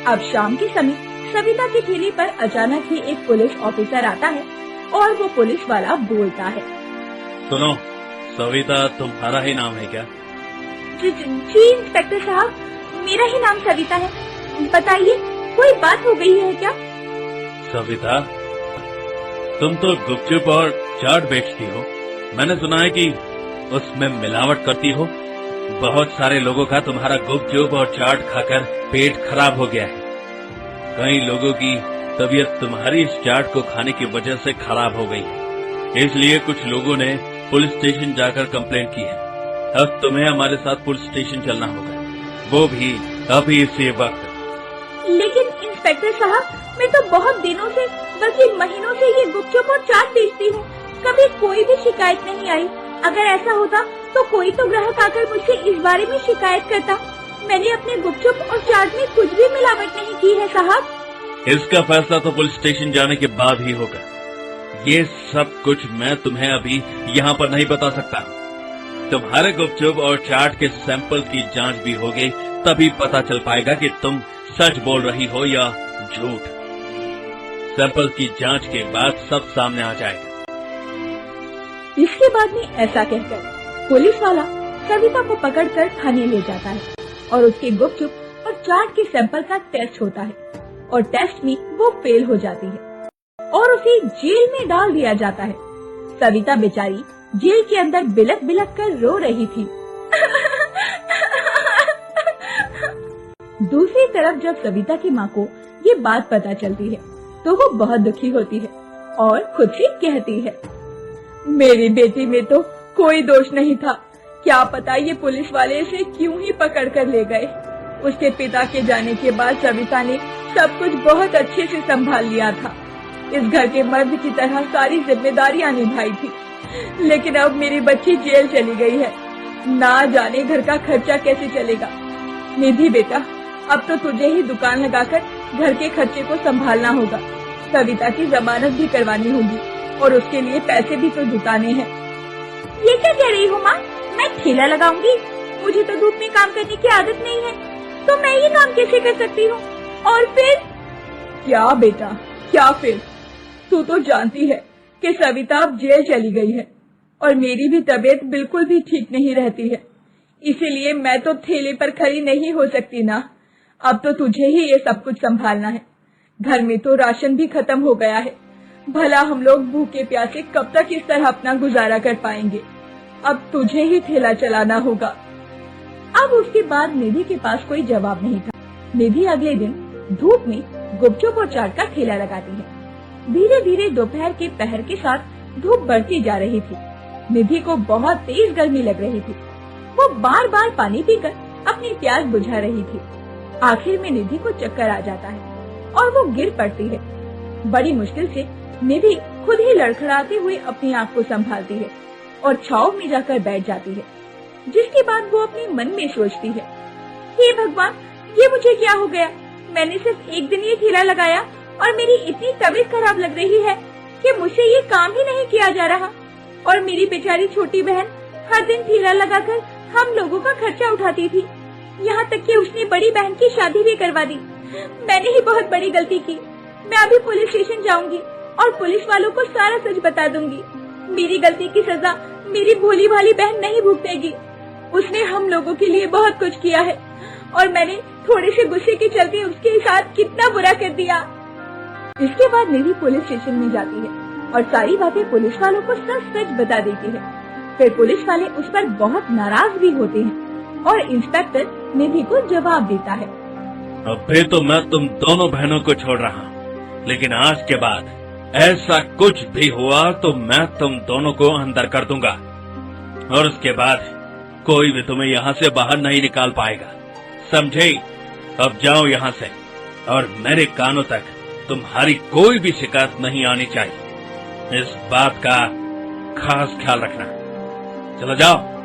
अब शाम के समय सविता की ठेली पर अचानक ही एक पुलिस ऑफिसर आता है और वो पुलिस वाला बोलता है, सुनो, सविता तुम्हारा ही नाम है क्या? जी इंस्पेक्टर साहब, मेरा ही नाम सविता है। बताइए, कोई बात हो गई है क्या? सविता, तुम तो गुपचुप और चाट बेचती हो। मैंने सुना है कि उसमें मिलावट करती हो। बहुत सारे लोगों का तुम्हारा गुपचुप और चाट खाकर पेट खराब हो गया है। कई लोगों की तबीयत तुम्हारी इस चाट को खाने की वजह से खराब हो गई है। इसलिए कुछ लोगों ने पुलिस स्टेशन जाकर कंप्लेंट की है। अब तुम्हें हमारे साथ पुलिस स्टेशन चलना होगा, वो भी अभी इसी वक्त। लेकिन इंस्पेक्टर साहब, मैं तो बहुत दिनों से बल्कि महीनों से ये गुपचुप और चाट बेचती हूँ। कभी कोई भी शिकायत नहीं आई। अगर ऐसा होता तो कोई तो ग्राहक आकर मुझसे इस बारे में शिकायत करता। मैंने अपने गुपचुप और चाट में कुछ भी मिलावट नहीं की है साहब। इसका फैसला तो पुलिस स्टेशन जाने के बाद ही होगा। ये सब कुछ मैं तुम्हें अभी यहाँ पर नहीं बता सकता। तुम्हारे गुपचुप और चाट के सैंपल की जांच भी होगी, तभी पता चल पाएगा कि तुम सच बोल रही हो या झूठ। सैंपल की जांच के बाद सब सामने आ जाएगा। इसके बाद में ऐसा कहकर पुलिस वाला सविता को पकड़कर थाने ले जाता है और उसके गुपचुप और चाट के सैंपल का टेस्ट होता है और टेस्ट में वो फेल हो जाती है और उसे जेल में डाल दिया जाता है। सविता बेचारी जेल के अंदर बिलक बिलक कर रो रही थी। दूसरी तरफ जब सविता की माँ को ये बात पता चलती है तो वो बहुत दुखी होती है और खुद से कहती है, मेरी बेटी में तो कोई दोष नहीं था। क्या पता ये पुलिस वाले इसे क्यों ही पकड़ कर ले गए। उसके पिता के जाने के बाद सविता ने सब कुछ बहुत अच्छे से संभाल लिया था। इस घर के मर्द की तरह सारी जिम्मेदारियां निभाई थी। लेकिन अब मेरी बच्ची जेल चली गई है। ना जाने घर का खर्चा कैसे चलेगा। निधि बेटा, अब तो तुझे ही दुकान लगाकर घर के खर्चे को संभालना होगा। सविता की जमानत भी करवानी होगी और उसके लिए पैसे भी तो जुटाने हैं। ये क्या कह रही हो माँ? मैं ठेला लगाऊंगी? मुझे तो धूप में काम करने की आदत नहीं है, तो मैं ये काम कैसे कर सकती हूँ? और फिर? क्या बेटा, क्या फिर? तू तो जानती है कि सविता अब जेल चली गई है और मेरी भी तबीयत बिल्कुल भी ठीक नहीं रहती है। इसीलिए मैं तो ठेले पर खड़ी नहीं हो सकती ना। अब तो तुझे ही ये सब कुछ संभालना है। घर में तो राशन भी खत्म हो गया है। भला हम लोग भूखे प्यासे कब तक इस तरह अपना गुजारा कर पाएंगे। अब तुझे ही ठेला चलाना होगा। अब उसके बाद निधि के पास कोई जवाब नहीं था। निधि अगले दिन धूप में गुपचुप और चाट का ठेला लगाती है। धीरे धीरे दोपहर के पहर के साथ धूप बढ़ती जा रही थी। निधि को बहुत तेज गर्मी लग रही थी। वो बार बार पानी पीकर अपनी प्यास बुझा रही थी। आखिर में निधि को चक्कर आ जाता है और वो गिर पड़ती है। बड़ी मुश्किल से निधि खुद ही लड़खड़ाते हुए अपनी आँख को संभालती है और छाव में जाकर बैठ जाती है। जिसके बाद वो अपने मन में सोचती है, हे भगवान, ये मुझे क्या हो गया? मैंने सिर्फ एक दिन ये ठेला लगाया और मेरी इतनी तबीयत खराब लग रही है कि मुझसे ये काम ही नहीं किया जा रहा। और मेरी बेचारी छोटी बहन हर दिन ठेला लगाकर हम लोगों का खर्चा उठाती थी। यहाँ तक कि उसने बड़ी बहन की शादी भी करवा दी। मैंने ही बहुत बड़ी गलती की। मैं अभी पुलिस स्टेशन जाऊंगी और पुलिस वालों को सारा सच बता दूंगी। मेरी गलती की सजा मेरी भोली भाली बहन नहीं भुगतेगी। उसने हम लोगों के लिए बहुत कुछ किया है और मैंने थोड़े से गुस्से के चलते उसके साथ कितना बुरा कर दिया। इसके बाद निधि पुलिस स्टेशन में जाती है और सारी बातें पुलिस वालों को सच सच बता देती है। फिर पुलिस वाले उस पर बहुत नाराज भी होते हैं और इंस्पेक्टर निधि को जवाब देता है, अभी तो मैं तुम दोनों बहनों को छोड़ रहा हूँ, लेकिन आज के बाद ऐसा कुछ भी हुआ तो मैं तुम दोनों को अंदर कर दूंगा और उसके बाद कोई भी तुम्हें यहाँ से बाहर नहीं निकाल पाएगा, समझे? अब जाओ यहाँ से और मेरे कानों तक तुम्हारी कोई भी शिकायत नहीं आनी चाहिए। इस बात का खास ख्याल रखना। चलो जाओ।